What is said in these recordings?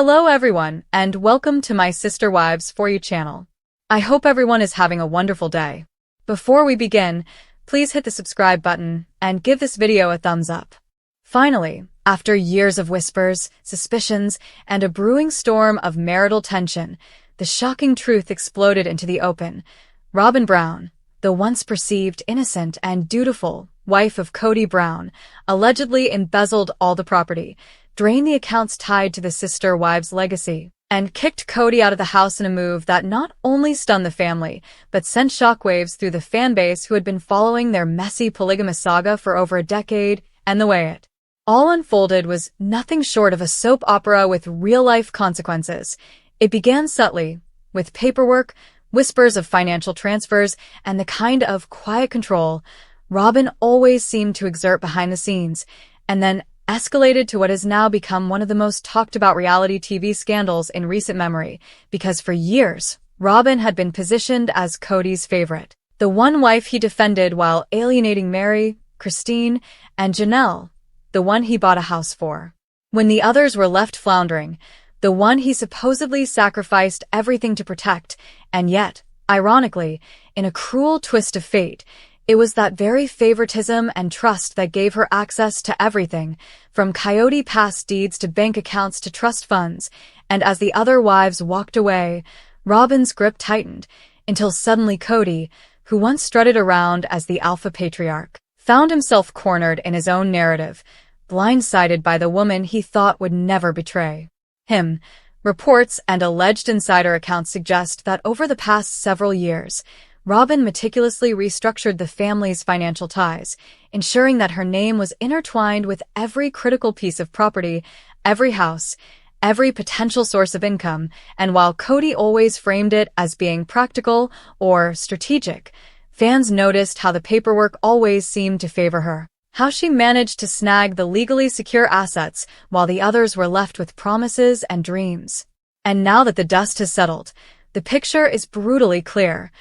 Hello everyone, and welcome to my Sister Wives For You channel. I hope everyone is having a wonderful day. Before we begin, please hit the subscribe button and give this video a thumbs up. Finally, after years of whispers, suspicions, and a brewing storm of marital tension, the shocking truth exploded into the open. Robyn Brown, the once perceived innocent and dutiful wife of Kody Brown, allegedly embezzled all the property, drained the accounts tied to the sister wives' legacy, and kicked Kody out of the house in a move that not only stunned the family, but sent shockwaves through the fanbase who had been following their messy polygamous saga for over a decade. And the way it all unfolded was nothing short of a soap opera with real-life consequences. It began subtly, with paperwork, whispers of financial transfers, and the kind of quiet control Robyn always seemed to exert behind the scenes, and then escalated to what has now become one of the most talked-about reality TV scandals in recent memory, because for years, Robyn had been positioned as Kody's favorite, the one wife he defended while alienating Mary, Christine, and Janelle, the one he bought a house for. When the others were left floundering, the one he supposedly sacrificed everything to protect, and yet, ironically, in a cruel twist of fate, it was that very favoritism and trust that gave her access to everything, from Kody past deeds to bank accounts to trust funds, and as the other wives walked away, Robyn's grip tightened, until suddenly Kody, who once strutted around as the alpha patriarch, found himself cornered in his own narrative, blindsided by the woman he thought would never betray him. Reports and alleged insider accounts suggest that over the past several years, Robyn meticulously restructured the family's financial ties, ensuring that her name was intertwined with every critical piece of property, every house, every potential source of income, and while Kody always framed it as being practical or strategic, fans noticed how the paperwork always seemed to favor her, how she managed to snag the legally secure assets while the others were left with promises and dreams. And now that the dust has settled, the picture is brutally clear.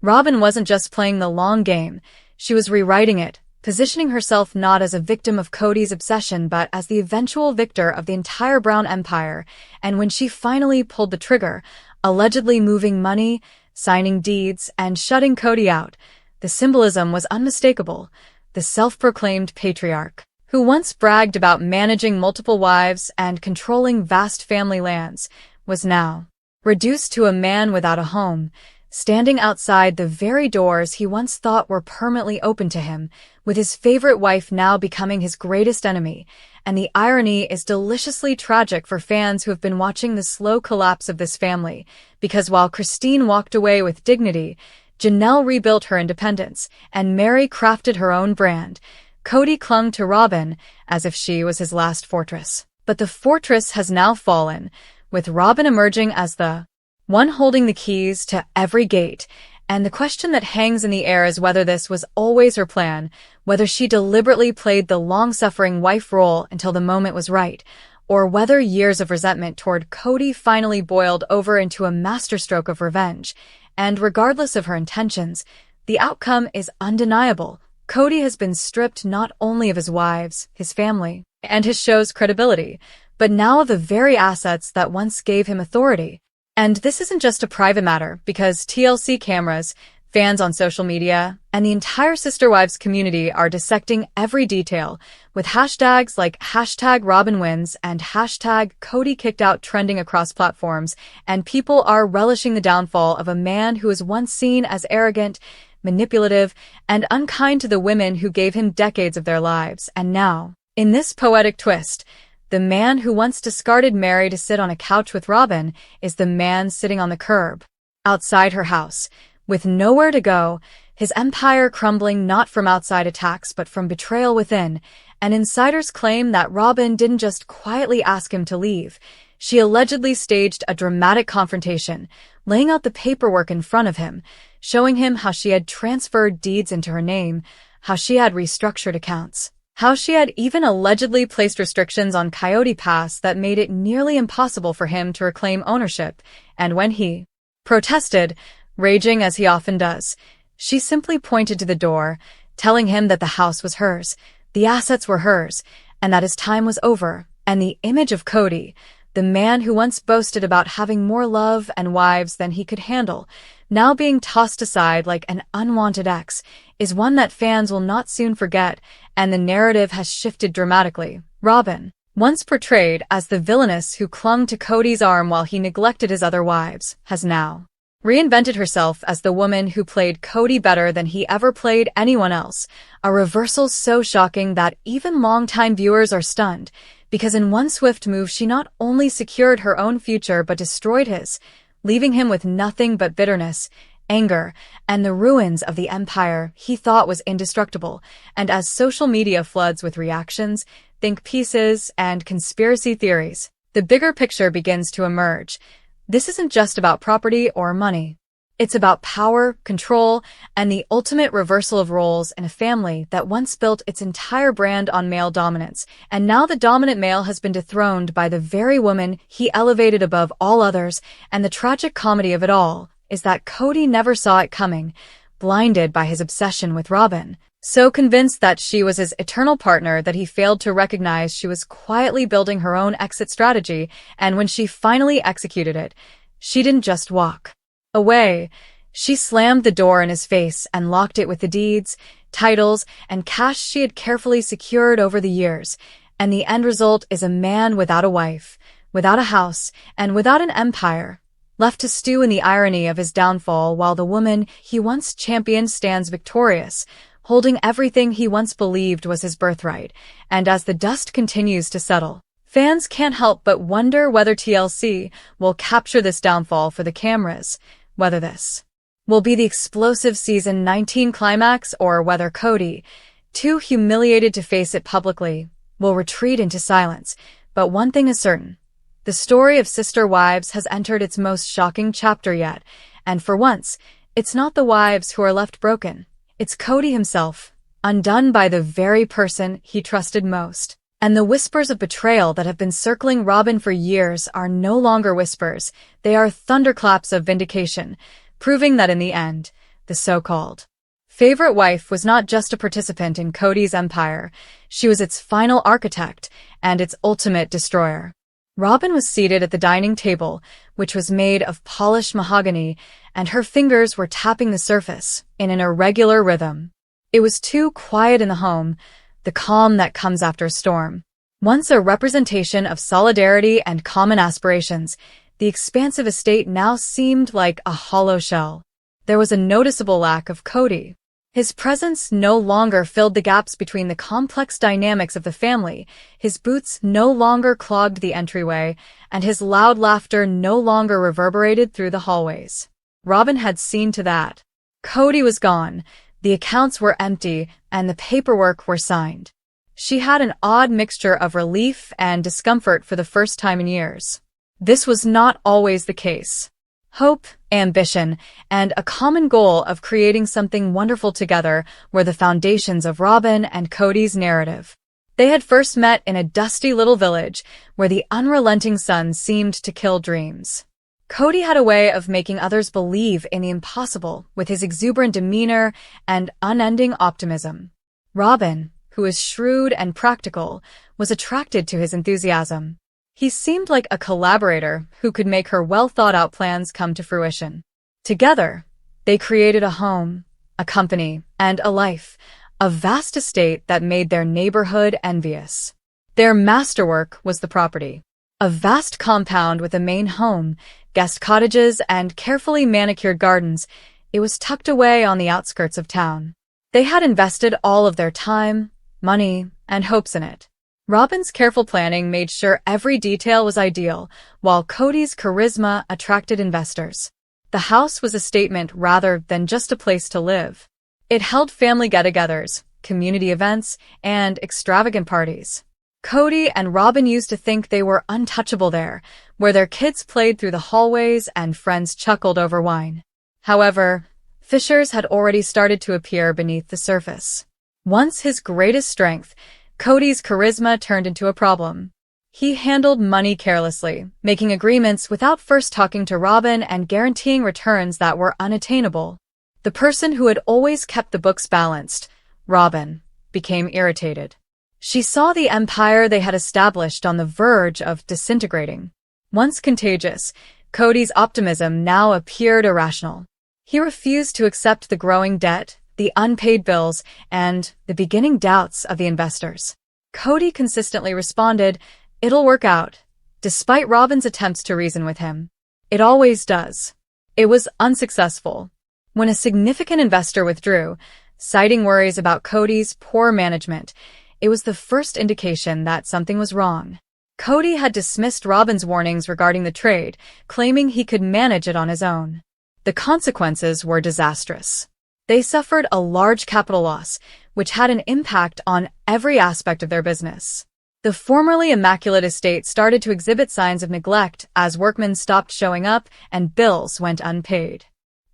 Robyn wasn't just playing the long game, she was rewriting it, positioning herself not as a victim of Kody's obsession but as the eventual victor of the entire Brown empire, and when she finally pulled the trigger, allegedly moving money, signing deeds, and shutting Kody out, the symbolism was unmistakable. The self-proclaimed patriarch, who once bragged about managing multiple wives and controlling vast family lands, was now reduced to a man without a home, standing outside the very doors he once thought were permanently open to him, with his favorite wife now becoming his greatest enemy. And the irony is deliciously tragic for fans who have been watching the slow collapse of this family, because while Christine walked away with dignity, Janelle rebuilt her independence, and Mary crafted her own brand, Kody clung to Robyn as if she was his last fortress. But the fortress has now fallen, with Robyn emerging as the one holding the keys to every gate, and the question that hangs in the air is whether this was always her plan, whether she deliberately played the long-suffering wife role until the moment was right, or whether years of resentment toward Kody finally boiled over into a masterstroke of revenge. And regardless of her intentions, the outcome is undeniable. Kody has been stripped not only of his wives, his family, and his show's credibility, but now of the very assets that once gave him authority. And this isn't just a private matter, because TLC cameras, fans on social media, and the entire Sister Wives community are dissecting every detail, with hashtags like #RobynWins and #KodyKickedOut trending across platforms, and people are relishing the downfall of a man who was once seen as arrogant, manipulative, and unkind to the women who gave him decades of their lives. And now, in this poetic twist, the man who once discarded Mary to sit on a couch with Robyn is the man sitting on the curb, outside her house, with nowhere to go, his empire crumbling not from outside attacks but from betrayal within. And insiders claim that Robyn didn't just quietly ask him to leave. She allegedly staged a dramatic confrontation, laying out the paperwork in front of him, showing him how she had transferred deeds into her name, how she had restructured accounts, how she had even allegedly placed restrictions on Kody Pass that made it nearly impossible for him to reclaim ownership. And when he protested, raging as he often does, she simply pointed to the door, telling him that the house was hers, the assets were hers, and that his time was over. And the image of Kody, The man who once boasted about having more love and wives than he could handle, now being tossed aside like an unwanted ex, is one that fans will not soon forget, and the narrative has shifted dramatically. Robyn, once portrayed as the villainess who clung to Kody's arm while he neglected his other wives, has now reinvented herself as the woman who played Kody better than he ever played anyone else, a reversal so shocking that even longtime viewers are stunned, because in one swift move she not only secured her own future but destroyed his, leaving him with nothing but bitterness, anger, and the ruins of the empire he thought was indestructible. And as social media floods with reactions, think pieces, and conspiracy theories, the bigger picture begins to emerge. This isn't just about property or money. It's about power, control, and the ultimate reversal of roles in a family that once built its entire brand on male dominance, and now the dominant male has been dethroned by the very woman he elevated above all others. And the tragic comedy of it all is that Kody never saw it coming, blinded by his obsession with Robyn, so convinced that she was his eternal partner that he failed to recognize she was quietly building her own exit strategy. And when she finally executed it, she didn't just walk away. She slammed the door in his face and locked it with the deeds, titles, and cash she had carefully secured over the years. And the end result is a man without a wife, without a house, and without an empire, left to stew in the irony of his downfall while the woman he once championed stands victorious, holding everything he once believed was his birthright. And as the dust continues to settle, fans can't help but wonder whether TLC will capture this downfall for the cameras, whether this will be the explosive season 19 climax, or whether Kody, too humiliated to face it publicly, will retreat into silence. But one thing is certain: the story of Sister Wives has entered its most shocking chapter yet, and for once, it's not the wives who are left broken. It's Kody himself, undone by the very person he trusted most. And the whispers of betrayal that have been circling Robyn for years are no longer whispers. They are thunderclaps of vindication, proving that in the end, the so-called favorite wife was not just a participant in Kody's empire. She was its final architect and its ultimate destroyer. Robyn was seated at the dining table, which was made of polished mahogany, and her fingers were tapping the surface in an irregular rhythm. It was too quiet in the home, the calm that comes after a storm. Once a representation of solidarity and common aspirations, the expansive estate now seemed like a hollow shell. There was a noticeable lack of Kody. His presence no longer filled the gaps between the complex dynamics of the family, his boots no longer clogged the entryway, and his loud laughter no longer reverberated through the hallways. Robyn had seen to that. Kody was gone, the accounts were empty, and the paperwork were signed. She had an odd mixture of relief and discomfort for the first time in years. This was not always the case. Hope, ambition, and a common goal of creating something wonderful together were the foundations of Robyn and Kody's narrative. They had first met in a dusty little village where the unrelenting sun seemed to kill dreams. Kody had a way of making others believe in the impossible with his exuberant demeanor and unending optimism. Robyn, who was shrewd and practical, was attracted to his enthusiasm. He seemed like a collaborator who could make her well-thought-out plans come to fruition. Together, they created a home, a company, and a life, a vast estate that made their neighborhood envious. Their masterwork was the property. A vast compound with a main home, guest cottages, and carefully manicured gardens. It was tucked away on the outskirts of town. They had invested all of their time, money, and hopes in it. Robyn's careful planning made sure every detail was ideal, while Kody's charisma attracted investors. The house was a statement rather than just a place to live. It held family get-togethers, community events, and extravagant parties. Kody and Robyn used to think they were untouchable there, where their kids played through the hallways and friends chuckled over wine. However, fissures had already started to appear beneath the surface. Once his greatest strength, Kody's charisma turned into a problem. He handled money carelessly, making agreements without first talking to Robyn and guaranteeing returns that were unattainable. The person who had always kept the books balanced, Robyn, became irritated. She saw the empire they had established on the verge of disintegrating. Once contagious, Kody's optimism now appeared irrational. He refused to accept the growing debt, the unpaid bills, and the beginning doubts of the investors. Kody consistently responded, "It'll work out," despite Robyn's attempts to reason with him. "It always does." It was unsuccessful. When a significant investor withdrew, citing worries about Kody's poor management, it was the first indication that something was wrong. Kody had dismissed Robyn's warnings regarding the trade, claiming he could manage it on his own. The consequences were disastrous. They suffered a large capital loss, which had an impact on every aspect of their business. The formerly immaculate estate started to exhibit signs of neglect as workmen stopped showing up and bills went unpaid.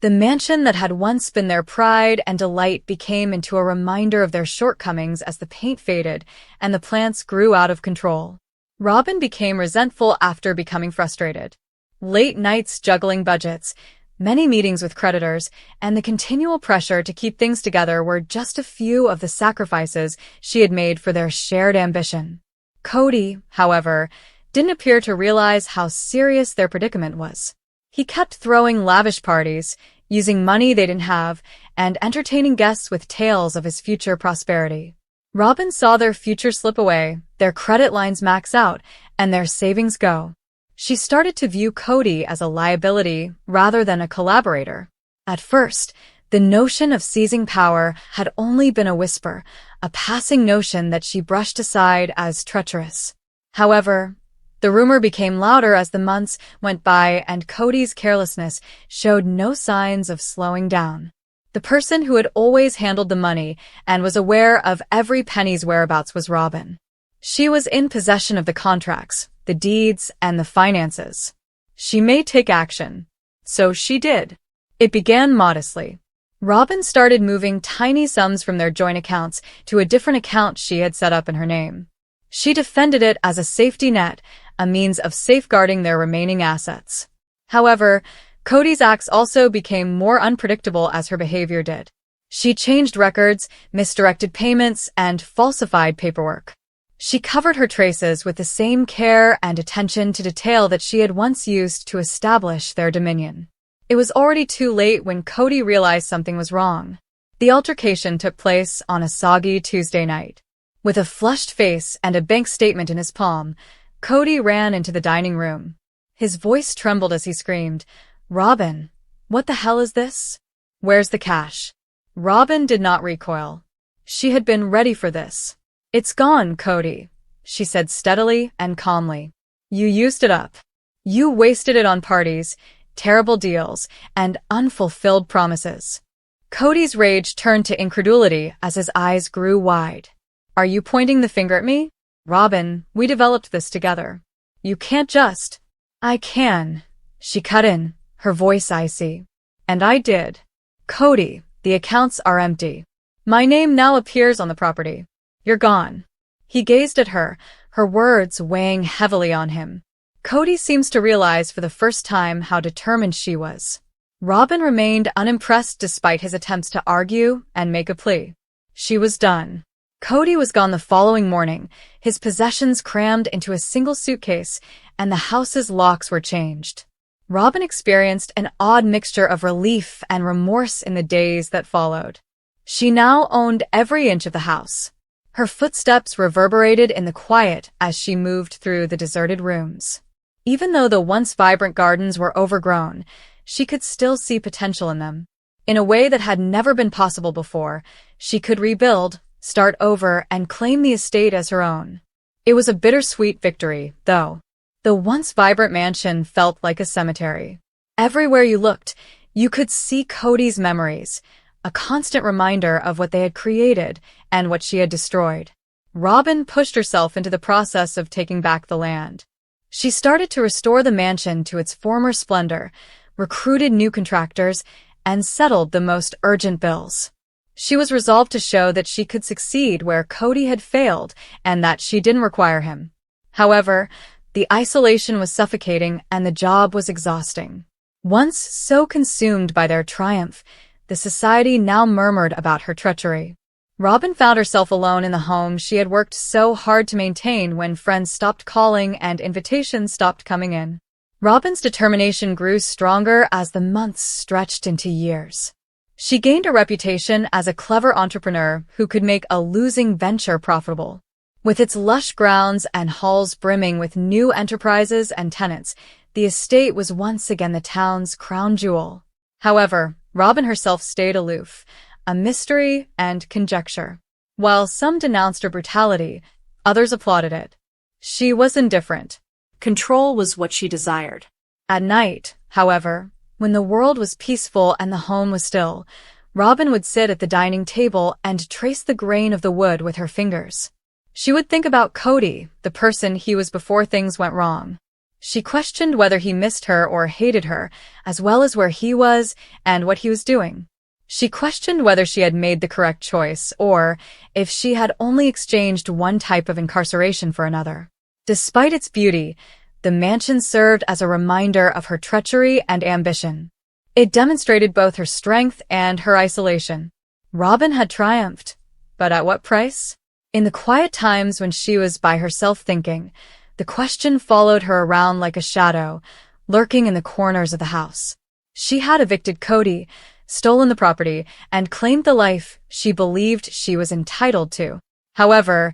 The mansion that had once been their pride and delight became into a reminder of their shortcomings as the paint faded and the plants grew out of control. Robyn became resentful after becoming frustrated. Late nights juggling budgets, many meetings with creditors, and the continual pressure to keep things together were just a few of the sacrifices she had made for their shared ambition. Kody, however, didn't appear to realize how serious their predicament was. He kept throwing lavish parties, using money they didn't have, and entertaining guests with tales of his future prosperity. Robyn saw their future slip away, their credit lines max out, and their savings go. She started to view Kody as a liability rather than a collaborator. At first, the notion of seizing power had only been a whisper, a passing notion that she brushed aside as treacherous. However, the rumor became louder as the months went by and Kody's carelessness showed no signs of slowing down. The person who had always handled the money and was aware of every penny's whereabouts was Robyn. She was in possession of the contracts, the deeds, and the finances. She may take action. So she did. It began modestly. Robyn started moving tiny sums from their joint accounts to a different account she had set up in her name. She defended it as a safety net, a means of safeguarding their remaining assets. However, Kody's acts also became more unpredictable as her behavior did. She changed records, misdirected payments, and falsified paperwork. She covered her traces with the same care and attention to detail that she had once used to establish their dominion. It was already too late when Kody realized something was wrong. The altercation took place on a soggy Tuesday night. With a flushed face and a bank statement in his palm, Kody ran into the dining room. His voice trembled as he screamed, "Robyn, what the hell is this? Where's the cash?" Robyn did not recoil. She had been ready for this. "It's gone, Kody," she said steadily and calmly. "You used it up. You wasted it on parties, terrible deals, and unfulfilled promises." Kody's rage turned to incredulity as his eyes grew wide. "Are you pointing the finger at me? Robyn, we developed this together. You can't just—" "I can," she cut in, her voice icy. "And I did. Kody, the accounts are empty. My name now appears on the property. You're gone." He gazed at her, her words weighing heavily on him. Kody seems to realize for the first time how determined she was. Robyn remained unimpressed despite his attempts to argue and make a plea. She was done. Kody was gone the following morning, his possessions crammed into a single suitcase, and the house's locks were changed. Robyn experienced an odd mixture of relief and remorse in the days that followed. She now owned every inch of the house. Her footsteps reverberated in the quiet as she moved through the deserted rooms. Even though the once vibrant gardens were overgrown, she could still see potential in them. In a way that had never been possible before, she could rebuild, start over, and claim the estate as her own. It was a bittersweet victory, though. The once vibrant mansion felt like a cemetery. Everywhere you looked, you could see Kody's memories, a constant reminder of what they had created and what she had destroyed. Robyn pushed herself into the process of taking back the land. She started to restore the mansion to its former splendor, recruited new contractors, and settled the most urgent bills. She was resolved to show that she could succeed where Kody had failed and that she didn't require him. However, the isolation was suffocating and the job was exhausting. Once so consumed by their triumph, the society now murmured about her treachery. Robyn found herself alone in the home she had worked so hard to maintain when friends stopped calling and invitations stopped coming in. Robyn's determination grew stronger as the months stretched into years. She gained a reputation as a clever entrepreneur who could make a losing venture profitable. With its lush grounds and halls brimming with new enterprises and tenants, the estate was once again the town's crown jewel. However, Robyn herself stayed aloof, a mystery and conjecture. While some denounced her brutality, others applauded it. She was indifferent. Control was what she desired. At night, however, when the world was peaceful and the home was still, Robyn would sit at the dining table and trace the grain of the wood with her fingers. She would think about Kody, the person he was before things went wrong. She questioned whether he missed her or hated her, as well as where he was and what he was doing. She questioned whether she had made the correct choice, or if she had only exchanged one type of incarceration for another. Despite its beauty, the mansion served as a reminder of her treachery and ambition. It demonstrated both her strength and her isolation. Robyn had triumphed, but at what price? In the quiet times when she was by herself thinking, the question followed her around like a shadow, lurking in the corners of the house. She had evicted Kody, stolen the property, and claimed the life she believed she was entitled to. However,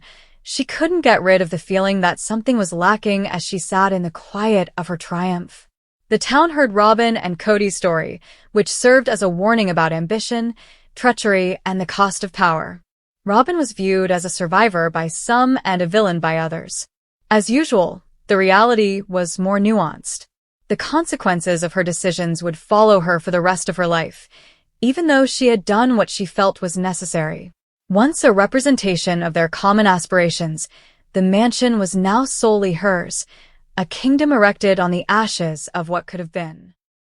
she couldn't get rid of the feeling that something was lacking as she sat in the quiet of her triumph. The town heard Robyn and Kody's story, which served as a warning about ambition, treachery, and the cost of power. Robyn was viewed as a survivor by some and a villain by others. As usual, the reality was more nuanced. The consequences of her decisions would follow her for the rest of her life, even though she had done what she felt was necessary. Once a representation of their common aspirations, the mansion was now solely hers, a kingdom erected on the ashes of what could have been.